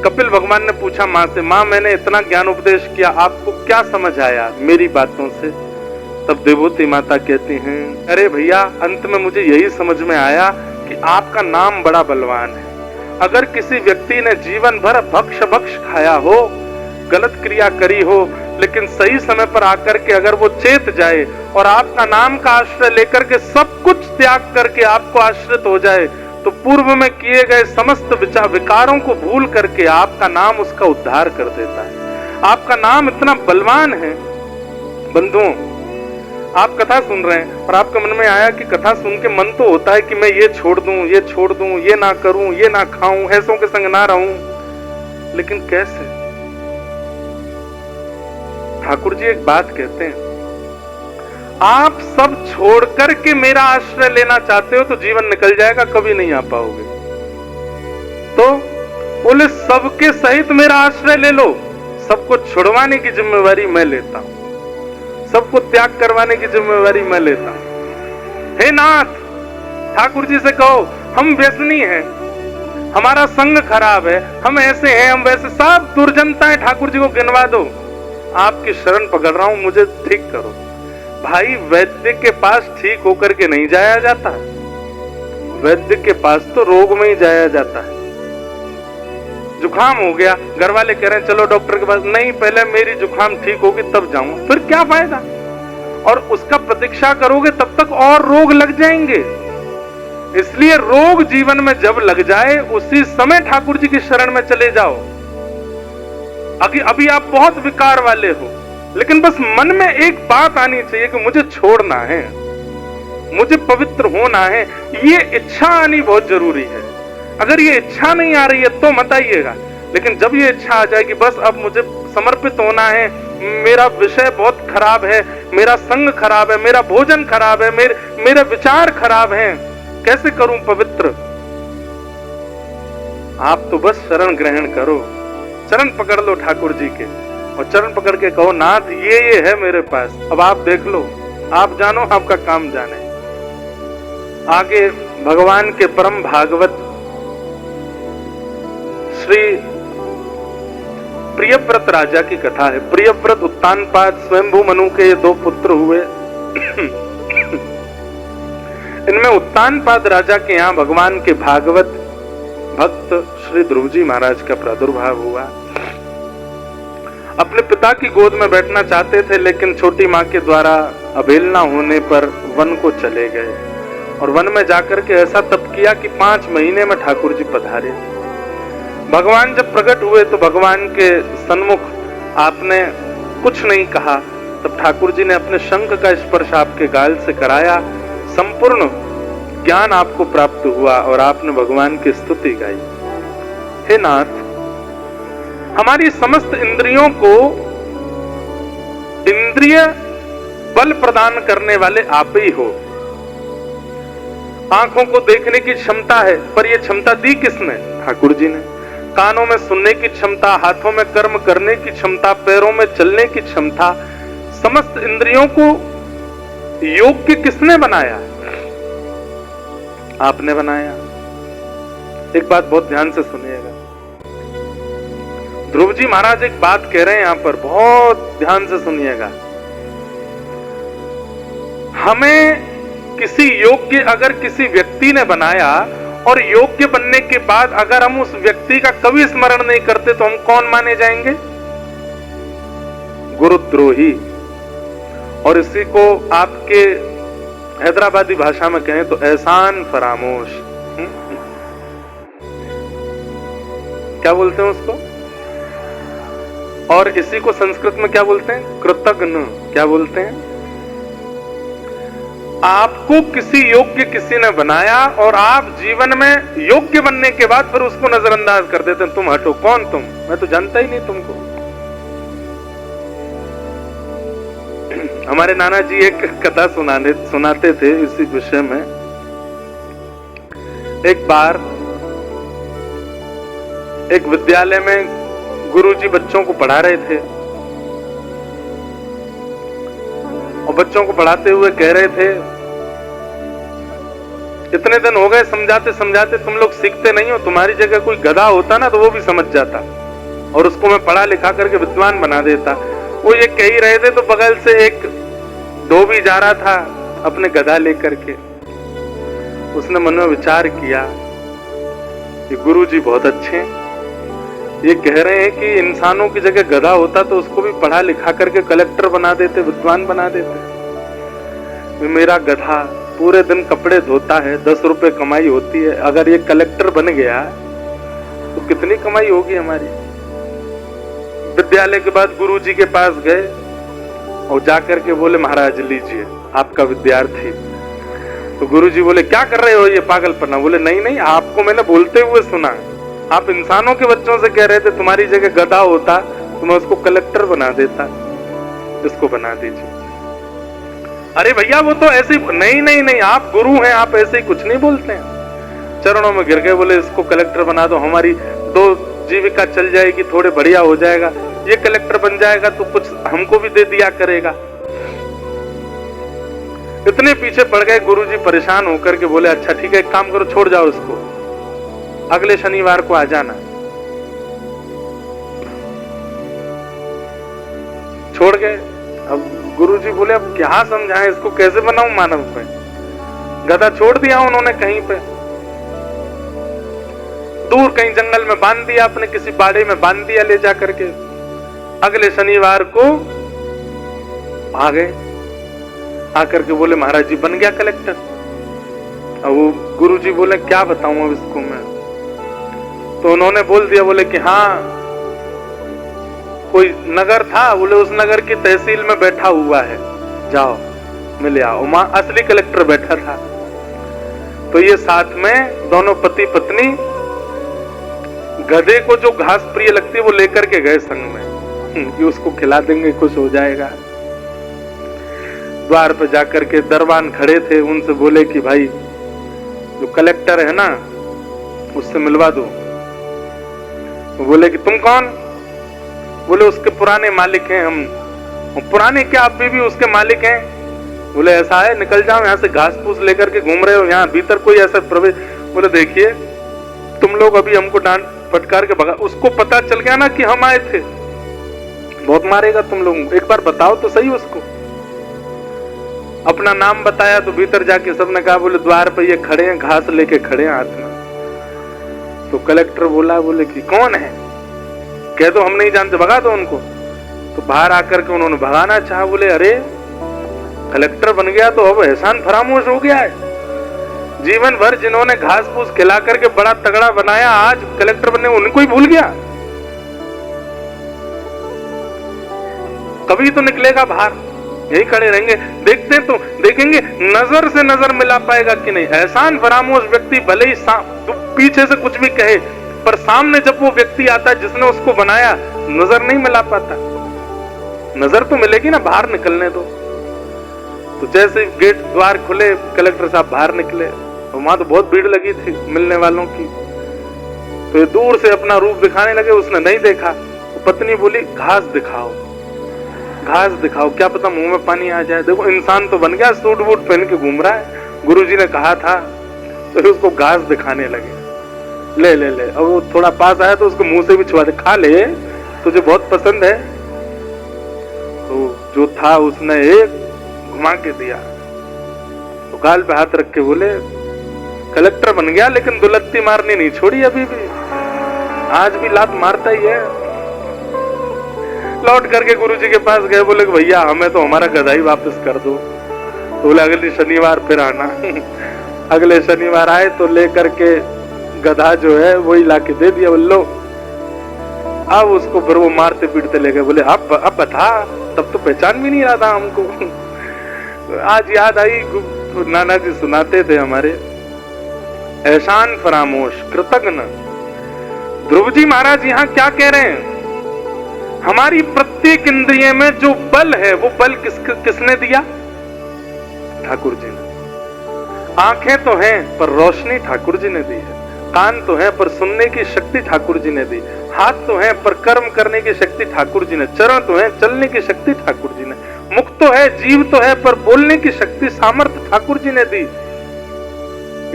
कपिल भगवान ने पूछा माँ से, माँ मैंने इतना ज्ञान उपदेश किया, आपको क्या समझ आया मेरी बातों से? तब देवहूति माता कहती हैं, अरे भैया अंत में मुझे यही समझ में आया कि आपका नाम बड़ा बलवान है। अगर किसी व्यक्ति ने जीवन भर भक्ष खाया हो, गलत क्रिया करी हो, लेकिन सही समय पर आकर के अगर वो चेत जाए और आपका नाम का आश्रय लेकर के सब कुछ त्याग करके आपको आश्रित हो जाए, तो पूर्व में किए गए समस्त विकारों को भूल करके आपका नाम उसका उद्धार कर देता है। आपका नाम इतना बलवान है। बंधुओं, आप कथा सुन रहे हैं और आपके मन में आया कि कथा सुन के मन तो होता है कि मैं ये छोड़ दूं, ये छोड़ दूं, ये ना करूं, ये ना खाऊं, ऐसों के संग ना रहूं, लेकिन कैसे? ठाकुर जी एक बात कहते हैं, आप सब छोड़ करके मेरा आश्रय लेना चाहते हो तो जीवन निकल जाएगा, कभी नहीं आ पाओगे। तो बोले सबके सहित मेरा आश्रय ले लो, सबको छुड़वाने की जिम्मेवारी मैं लेता हूं, सबको त्याग करवाने की जिम्मेवारी मैं लेता हूं। हे नाथ, ठाकुर जी से कहो हम व्यसनी हैं, हमारा संग खराब है, हम ऐसे हैं, हम वैसे, सब दुर्जनताएं ठाकुर जी को गिनवा दो, आपकी शरण पकड़ रहा हूं, मुझे ठीक करो। भाई वैद्य के पास ठीक होकर के नहीं जाया जाता, वैद्य के पास तो रोग में ही जाया जाता है। जुकाम हो गया, घर वाले कह रहे हैं चलो डॉक्टर के पास, नहीं पहले मेरी जुकाम ठीक होगी तब जाऊंगा, फिर क्या फायदा? और उसका प्रतीक्षा करोगे तब तक और रोग लग जाएंगे। इसलिए रोग जीवन में जब लग जाए उसी समय ठाकुर जी की शरण में चले जाओ। अभी आप बहुत विकार वाले हो, लेकिन बस मन में एक बात आनी चाहिए कि मुझे छोड़ना है, मुझे पवित्र होना है, ये इच्छा आनी बहुत जरूरी है। अगर ये इच्छा नहीं आ रही है तो मत आइएगा, लेकिन जब ये इच्छा आ जाएगी बस अब मुझे समर्पित होना है, मेरा विषय बहुत खराब है, मेरा संग खराब है, मेरा भोजन खराब है, मेरे विचार खराब हैं, कैसे करूं पवित्र? आप तो बस शरण ग्रहण करो, चरण पकड़ लो ठाकुर जी के और चरण पकड़ के कहो नाथ ये है मेरे पास, अब आप देख लो, आप जानो, आपका काम जाने। आगे भगवान के परम भागवत श्री प्रियव्रत राजा की कथा है। प्रियव्रत उत्तानपाद स्वयंभू मनु के 2 पुत्र हुए। इनमें उत्तानपाद राजा के यहाँ भगवान के भागवत भक्त श्री ध्रुव जी महाराज का प्रादुर्भाव हुआ। अपने पिता की गोद में बैठना चाहते थे, लेकिन छोटी माँ के द्वारा अवहेलना होने पर वन को चले गए और वन में जाकर के ऐसा तप किया कि 5 महीने में ठाकुर जी पधारे। भगवान जब प्रकट हुए तो भगवान के सन्मुख आपने कुछ नहीं कहा, तब ठाकुर जी ने अपने शंख का स्पर्श आपके गाल से कराया, संपूर्ण ज्ञान आपको प्राप्त हुआ और आपने भगवान की स्तुति गाई। हे नाथ, हमारी समस्त इंद्रियों को इंद्रिय बल प्रदान करने वाले आप ही हो। आंखों को देखने की क्षमता है, पर यह क्षमता दी किसने? ठाकुर जी ने। कानों में सुनने की क्षमता, हाथों में कर्म करने की क्षमता, पैरों में चलने की क्षमता, समस्त इंद्रियों को योग्य किसने बनाया? आपने बनाया। एक बात बहुत ध्यान से सुनिएगा, ध्रुव जी महाराज एक बात कह रहे हैं यहां पर, बहुत ध्यान से सुनिएगा। हमें किसी योग्य अगर किसी व्यक्ति ने बनाया और योग्य बनने के बाद अगर हम उस व्यक्ति का कभी स्मरण नहीं करते तो हम कौन माने जाएंगे? गुरुद्रोही। और इसी को आपके हैदराबादी भाषा में कहें तो एहसान फरामोश। क्या बोलते हैं उसको? और इसी को संस्कृत में क्या बोलते हैं? कृतघ्न। क्या बोलते हैं? आपको किसी योग्य किसी ने बनाया और आप जीवन में योग्य बनने के बाद फिर उसको नजरअंदाज कर देते हैं, तुम हटो, कौन तुम, मैं तो जानता ही नहीं तुमको। हमारे नाना जी एक कथा सुनाते थे इसी विषय में। एक बार एक विद्यालय में गुरुजी बच्चों को पढ़ा रहे थे और बच्चों को पढ़ाते हुए कह रहे थे, इतने दिन हो गए समझाते समझाते, तुम लोग सीखते नहीं हो। तुम्हारी जगह कोई गधा होता ना तो वो भी समझ जाता, और उसको मैं पढ़ा लिखा करके विद्वान बना देता। वो ये कह ही रहे थे तो बगल से एक धोबी जा रहा था अपने गधा लेकर के। उसने मन में विचार किया, ये गुरुजी बहुत अच्छे हैं, ये कह रहे हैं कि इंसानों की जगह गधा होता तो उसको भी पढ़ा लिखा करके कलेक्टर बना देते, विद्वान बना देते। मेरा गधा पूरे दिन कपड़े धोता है, 10 रुपए कमाई होती है, अगर ये कलेक्टर बन गया तो कितनी कमाई होगी हमारी। विद्यालय के बाद गुरुजी के पास गए और जाकर के बोले, महाराज लीजिए आपका विद्यार्थी। तो गुरुजी बोले, क्या कर रहे हो ये पागलपना? बोले, नहीं नहीं, आपको मैंने बोलते हुए सुना, आप इंसानों के बच्चों से कह रहे थे तुम्हारी जगह गधा होता तो मैं उसको कलेक्टर बना देता, इसको बना दीजिए। अरे भैया वो तो ऐसे ही, नहीं नहीं नहीं, आप गुरु हैं, आप ऐसे ही कुछ नहीं बोलते हैं। चरणों में गिर गए, बोले इसको कलेक्टर बना दो, हमारी 2 जीविका चल जाएगी, थोड़े बढ़िया हो जाएगा। ये कलेक्टर बन जाएगा तो कुछ हमको भी दे दिया करेगा। इतने पीछे पड़ गए, गुरुजी परेशान होकर के बोले, अच्छा ठीक है, एक काम करो, छोड़ जाओ इसको, अगले शनिवार को आ जाना। छोड़ गए। अब गुरुजी बोले, अब क्या समझाएं इसको, कैसे बनाऊं मानव पे? गधा छोड़ दिया उन्होंने कहीं पे, दूर कहीं जंगल में बांध दिया, अपने किसी बाड़े में बांध दिया ले जा करके। अगले शनिवार को आ गए, आकर के बोले, महाराज जी बन गया कलेक्टर। अब वो गुरुजी बोले, क्या बताऊं अब इसको मैं? तो उन्होंने बोल दिया, बोले कि हाँ कोई नगर था, बोले उस नगर की तहसील में बैठा हुआ है, जाओ मिले आओ। वहां असली कलेक्टर बैठा था। तो ये साथ में दोनों पति पत्नी गधे को जो घास प्रिय लगती है वो लेकर के गए संग में, कि उसको खिला देंगे, खुश हो जाएगा। द्वार पर जाकर के दरबान खड़े थे, उनसे बोले कि भाई जो कलेक्टर है ना उससे मिलवा दो। बोले कि तुम कौन? बोले उसके पुराने मालिक हैं हम। पुराने क्या, अभी भी उसके मालिक हैं? बोले ऐसा है, निकल जाओ यहाँ से, घास फूस लेकर के घूम रहे हो, यहाँ भीतर कोई ऐसा प्रवेश। बोले देखिए तुम लोग अभी हमको डांट फटकार के भगा, उसको पता चल गया ना कि हम आए थे, बहुत मारेगा तुम लोग, एक बार बताओ तो सही उसको। अपना नाम बताया तो भीतर जाके सबने कहा, बोले द्वार पर ये खड़े हैं, घास लेके खड़े हैं हाथ में। तो कलेक्टर बोला, बोले कि कौन है? कह दो हम नहीं जानते, भगा दो उनको। तो बाहर आकर के उन्होंने भगाना चाहा। बोले अरे कलेक्टर बन गया तो अब एहसान फरामोश हो गया है। जीवन भर जिन्होंने घास फूस खिला करके बड़ा तगड़ा बनाया, आज कलेक्टर बनने उनको ही भूल गया। कभी तो निकलेगा बाहर, यही खड़े रहेंगे, देखते तो देखेंगे नजर से नजर मिला पाएगा कि नहीं। एहसान फरामोश व्यक्ति भले ही पीछे से कुछ भी कहे, पर सामने जब वो व्यक्ति आता है जिसने उसको बनाया, नजर नहीं मिला पाता। नजर तो मिलेगी ना, बाहर निकलने दो। तो जैसे गेट द्वार खुले, कलेक्टर साहब बाहर निकले, और वहां तो बहुत भीड़ लगी थी मिलने वालों की। तो दूर से अपना रूप दिखाने लगे, उसने नहीं देखा। तो पत्नी बोली घास दिखाओ, घास दिखाओ, क्या पता मुंह में पानी आ जाए। देखो इंसान तो बन गया, सूट बूट पहन के घूम रहा है, गुरुजी ने कहा था। तो उसको घास दिखाने लगे, ले ले ले। अब वो थोड़ा पास आया तो उसको मुंह से भी छुआ दे, खा ले, तुझे बहुत पसंद है। तो जो था उसने एक घुमा के दिया, तो गाल पे हाथ रख के बोले कलेक्टर बन गया लेकिन दुलत्ती मारनी नहीं छोड़ी, अभी भी आज भी लात मारता ही है। लौट करके गुरुजी के पास गए, बोले भैया हमें तो हमारा गधा ही वापस कर दो। तो बोले अगले शनिवार फिर आना। अगले शनिवार आए तो लेकर के गधा जो है वही लाके दे दिया। बोलो अब उसको फिर वो मारते पीटते ले गए। बोले अब बता, तब तो पहचान भी नहीं रहा था हमको। आज याद आई, नाना जी सुनाते थे हमारे, एहसान फरामोश कृतज्ञ। ध्रुव जी महाराज यहाँ क्या कह रहे हैं? हमारी प्रत्येक इंद्रिय में जो बल है वो बल किसने दिया? ठाकुर जी ने। आंखें तो हैं पर रोशनी ठाकुर जी ने दी है, कान तो है पर सुनने की शक्ति ठाकुर जी ने दी, हाथ तो है पर कर्म करने की शक्ति ठाकुर जी ने, चरण तो है चलने की शक्ति ठाकुर जी ने, मुख तो है जीव तो है पर बोलने की शक्ति सामर्थ्य ठाकुर जी ने दी।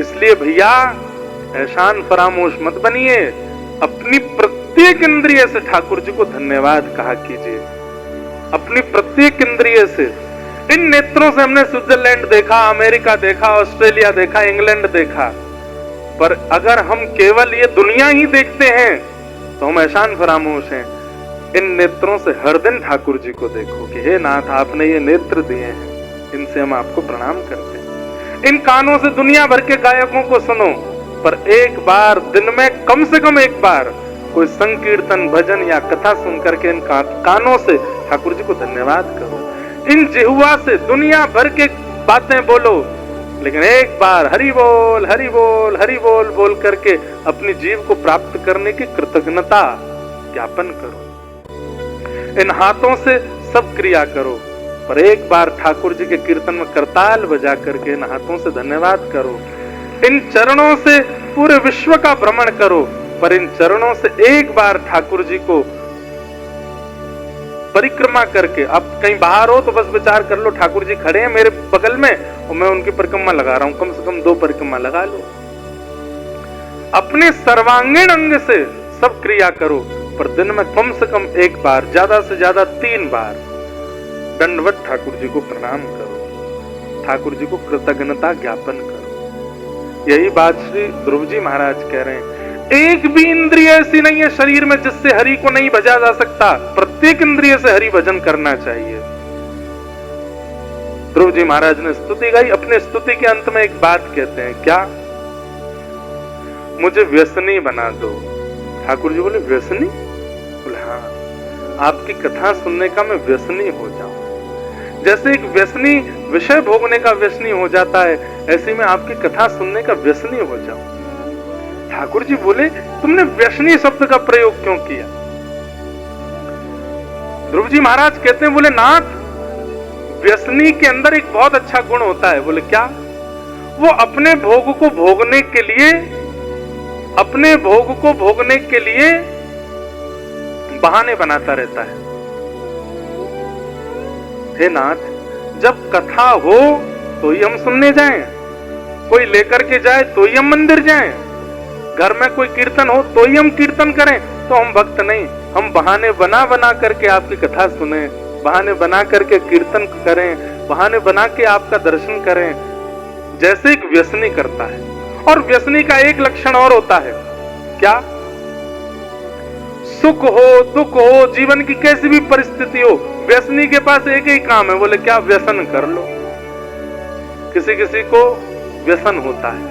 इसलिए भैया एहसान फरामोश मत बनिए, अपनी प्रत्येक इंद्रिय से ठाकुर जी को धन्यवाद कहा कीजिए, अपनी प्रत्येक इंद्रिय से। इन नेत्रों से हमने स्विट्जरलैंड देखा, अमेरिका देखा, ऑस्ट्रेलिया देखा, इंग्लैंड देखा, पर अगर हम केवल ये दुनिया ही देखते हैं तो हम एहसान फरामोश हैं। इन नेत्रों से हर दिन ठाकुर जी को देखो कि हे नाथ, आपने ये नेत्र दिए हैं, इनसे हम आपको प्रणाम करते हैं। इन कानों से दुनिया भर के गायकों को सुनो, पर एक बार दिन में कम से कम एक बार कोई संकीर्तन, भजन या कथा सुन करके इन कानों से ठाकुर जी को धन्यवाद करो। इन जिह्वा से दुनिया भर के बातें बोलो, लेकिन एक बार हरि बोल हरि बोल हरि बोल बोल करके अपनी जीव को प्राप्त करने की कृतज्ञता ज्ञापन करो। इन हाथों से सब क्रिया करो, पर एक बार ठाकुर जी के कीर्तन में करताल बजा करके इन हाथों से धन्यवाद करो। इन चरणों से पूरे विश्व का भ्रमण करो, पर इन चरणों से एक बार ठाकुर जी को परिक्रमा करके, अब कहीं बाहर हो तो बस विचार कर लो ठाकुर जी खड़े हैं मेरे बगल में और मैं उनकी परिक्रमा लगा रहा हूं, कम से कम 2 परिक्रमा लगा लो। अपने सर्वांगीण अंग से सब क्रिया करो, पर दिन में कम से कम एक बार, ज्यादा से ज्यादा 3 बार दंडवत ठाकुर जी को प्रणाम करो, ठाकुर जी को कृतज्ञता ज्ञापन करो। यही बात श्री ध्रुव जी महाराज कह रहे हैं। एक भी इंद्रिय ऐसी नहीं है शरीर में जिससे हरि को नहीं भजा जा सकता, प्रत्येक इंद्रिय से हरि भजन करना चाहिए। ध्रुव जी महाराज ने स्तुति गाई, अपने स्तुति के अंत में एक बात कहते हैं, क्या? मुझे व्यसनी बना दो। ठाकुर जी बोले व्यसनी? बोले हाँ, आपकी कथा सुनने का मैं व्यसनी हो जाऊं। जैसे एक व्यसनी विषय भोगने का व्यसनी हो जाता है, ऐसे में आपकी कथा सुनने का व्यसनी हो जाऊं। ठाकुर जी बोले तुमने व्यसनी शब्द का प्रयोग क्यों किया? ध्रुव जी महाराज कहते हैं, बोले नाथ, व्यसनी के अंदर एक बहुत अच्छा गुण होता है। बोले क्या? वो अपने भोग को भोगने के लिए, अपने भोग को भोगने के लिए बहाने बनाता रहता है। हे नाथ, जब कथा हो तो ही हम सुनने जाएं, कोई लेकर के जाए तो ही हम मंदिर जाएं, घर में कोई कीर्तन हो तो ही हम कीर्तन करें, तो हम भक्त नहीं। हम बहाने बना बना करके आपकी कथा सुने, बहाने बना करके कीर्तन करें, बहाने बना के आपका दर्शन करें, जैसे एक व्यसनी करता है। और व्यसनी का एक लक्षण और होता है, क्या? सुख हो दुख हो, जीवन की कैसी भी परिस्थिति हो, व्यसनी के पास एक ही काम है। बोले क्या? व्यसन कर लो। किसी किसी को व्यसन होता है,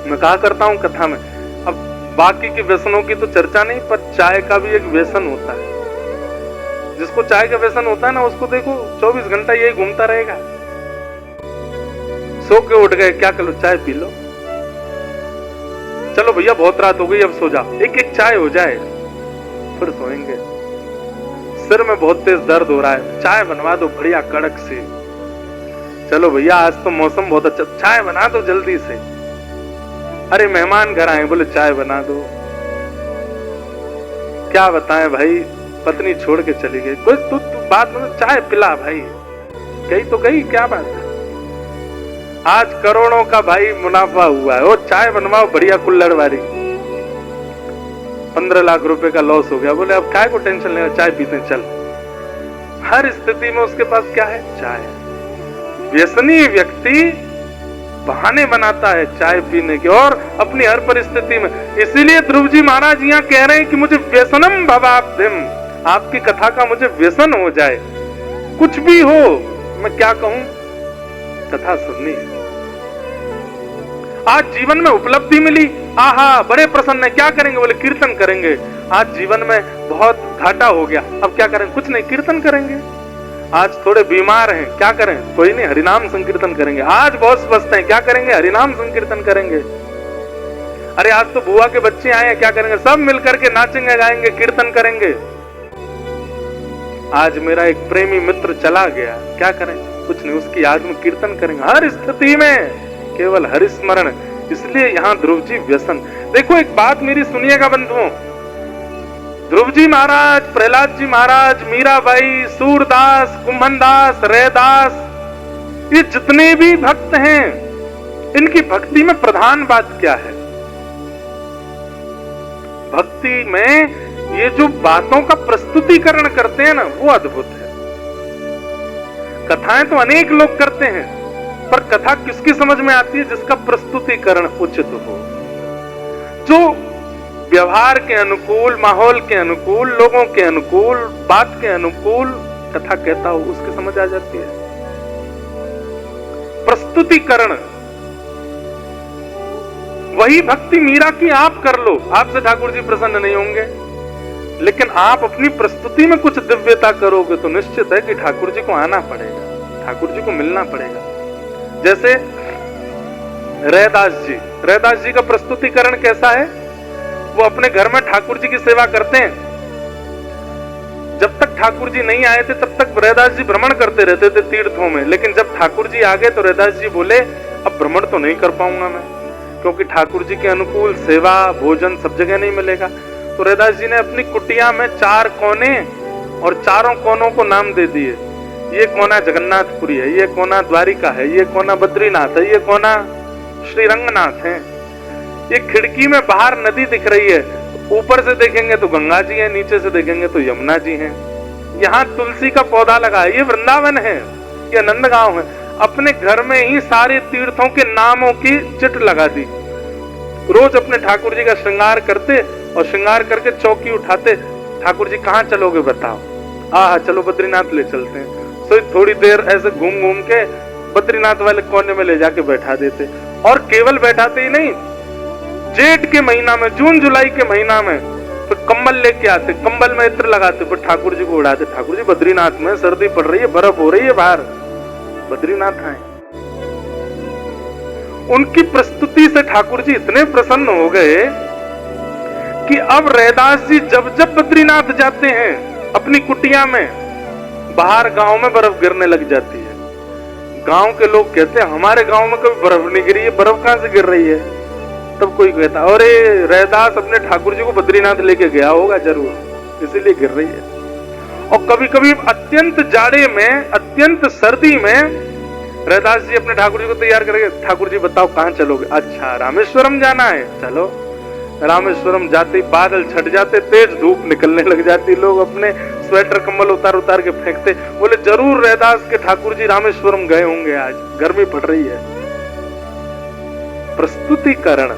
मैं कहा करता हूं कथा में, अब बाकी के व्यसनों की तो चर्चा नहीं, पर चाय का भी एक व्यसन होता है। जिसको चाय का व्यसन होता है ना, उसको देखो 24 घंटा यही घूमता रहेगा। सो के उठ गए, क्या कर लो? चाय पी लो। चलो भैया बहुत रात हो गई, अब सो जाओ, एक एक चाय हो जाए फिर सोएंगे। सिर में बहुत तेज दर्द हो रहा है, चाय बनवा दो बढ़िया कड़क सी। चलो भैया आज तो मौसम बहुत अच्छा, चाय बना दो जल्दी से। अरे मेहमान घर आए, बोले चाय बना दो। क्या बताएं भाई, पत्नी छोड़ के चली गई। तू बात में चाय पिला भाई, गई तो गई, क्या बात है। आज करोड़ों का भाई मुनाफा हुआ है, वो चाय बनवाओ बढ़िया कुल्हड़ वाली। 15 लाख रुपए का लॉस हो गया। बोले अब काय को टेंशन लेना, चाय पीते चल। हर स्थिति में उसके पास क्या है? चाय। व्यसनी व्यक्ति बहाने बनाता है चाय पीने के, और अपनी हर परिस्थिति में। इसीलिए ध्रुव जी महाराज यहाँ कह रहे हैं कि मुझे व्यसनम भवाब्धिम, आपकी कथा का मुझे व्यसन हो जाए। कुछ भी हो, मैं क्या कहूं, कथा सुननी है। आज जीवन में उपलब्धि मिली, आहा बड़े प्रसन्न है, क्या करेंगे? बोले कीर्तन करेंगे। आज जीवन में बहुत घाटा हो गया, अब क्या करें? कुछ नहीं, कीर्तन करेंगे। आज थोड़े बीमार हैं, क्या करें? कोई नहीं, हरिनाम संकीर्तन करेंगे। आज बहुत स्वस्थ हैं, क्या करेंगे? हरिनाम संकीर्तन करेंगे। अरे आज तो बुआ के बच्चे आए हैं, क्या करेंगे? सब मिलकर के नाचेंगे, गाएंगे, कीर्तन करेंगे। आज मेरा एक प्रेमी मित्र चला गया, क्या करें? कुछ नहीं, उसकी याद में कीर्तन करेंगे। हर स्थिति में केवल हरिस्मरण। इसलिए यहाँ ध्रुव जी व्यसन। देखो एक बात मेरी सुनिएगा बंधुओं, ध्रुव जी महाराज, प्रहलाद जी महाराज, मीराबाई, सूरदास, कुंभनदास, रैदास, ये जितने भी भक्त हैं, इनकी भक्ति में प्रधान बात क्या है? भक्ति में ये जो बातों का प्रस्तुतिकरण करते हैं ना, वो अद्भुत है। कथाएं तो अनेक लोग करते हैं, पर कथा किसकी समझ में आती है? जिसका प्रस्तुतिकरण उचित हो, जो व्यवहार के अनुकूल, माहौल के अनुकूल, लोगों के अनुकूल, बात के अनुकूल कथा कहता हो, उसकी समझ आ जाती है। प्रस्तुतिकरण, वही भक्ति मीरा की आप कर लो, आपसे ठाकुर जी प्रसन्न नहीं होंगे, लेकिन आप अपनी प्रस्तुति में कुछ दिव्यता करोगे तो निश्चित है कि ठाकुर जी को आना पड़ेगा, ठाकुर जी को मिलना पड़ेगा। जैसे रैदास जी का प्रस्तुतिकरण कैसा है? वो अपने घर में ठाकुर जी की सेवा करते हैं। जब तक ठाकुर जी नहीं आए थे तब तक रैदास जी भ्रमण करते रहते थे तीर्थों में, लेकिन जब ठाकुर जी आ गए तो रैदास जी बोले अब भ्रमण तो नहीं कर पाऊंगा मैं, क्योंकि ठाकुर जी के अनुकूल सेवा भोजन सब जगह नहीं मिलेगा। तो रैदास जी ने अपनी कुटिया में 4 कोने और चारों कोनों को नाम दे दिए। ये कोना जगन्नाथपुरी है, ये कोना द्वारिका है, ये कोना बद्रीनाथ है, ये कोना श्री रंगनाथ है। ये खिड़की में बाहर नदी दिख रही है, ऊपर से देखेंगे तो गंगा जी है, नीचे से देखेंगे तो यमुना जी हैं। यहाँ तुलसी का पौधा लगा है, ये वृंदावन है, ये नंदगांव है। अपने घर में ही सारे तीर्थों के नामों की चिट लगा दी। रोज अपने ठाकुर जी का श्रृंगार करते और श्रृंगार करके चौकी उठाते, ठाकुर जी कहाँ चलोगे बताओ? चलो बद्रीनाथ ले चलते हैं। तो थोड़ी देर ऐसे घूम घूम के बद्रीनाथ वाले कोने में ले जाके बैठा देते। और केवल बैठाते ही नहीं, जेठ के महीना में, जून जुलाई के महीना में फिर कंबल लेके आते, कंबल में इत्र लगाते, फिर ठाकुर जी को उड़ाते। ठाकुर जी बद्रीनाथ में सर्दी पड़ रही है, बर्फ हो रही है बाहर, बद्रीनाथ आए। उनकी प्रस्तुति से ठाकुर जी इतने प्रसन्न हो गए कि अब रैदास जी जब जब बद्रीनाथ जाते हैं अपनी कुटिया में, बाहर गांव में बर्फ गिरने लग जाती है। गांव के लोग कहते हैं हमारे गांव में कभी बर्फ नहीं गिरी है, बर्फ कहां से गिर रही है? तब कोई कहता अरे रैदास अपने ठाकुर जी को बद्रीनाथ लेके गया होगा जरूर, इसीलिए गिर रही है। और कभी कभी अत्यंत जाड़े में, अत्यंत सर्दी में रैदास जी अपने ठाकुर जी को तैयार करेंगे। ठाकुर जी बताओ कहां चलोगे? अच्छा रामेश्वरम जाना है, चलो। रामेश्वरम जाते ही बादल छट जाते, तेज धूप निकलने लग जाती, लोग अपने स्वेटर कंबल उतार उतार के फेंकते। बोले जरूर रैदास के ठाकुर जी रामेश्वरम गए होंगे, आज गर्मी पड़ रही है। प्रस्तुतिकरण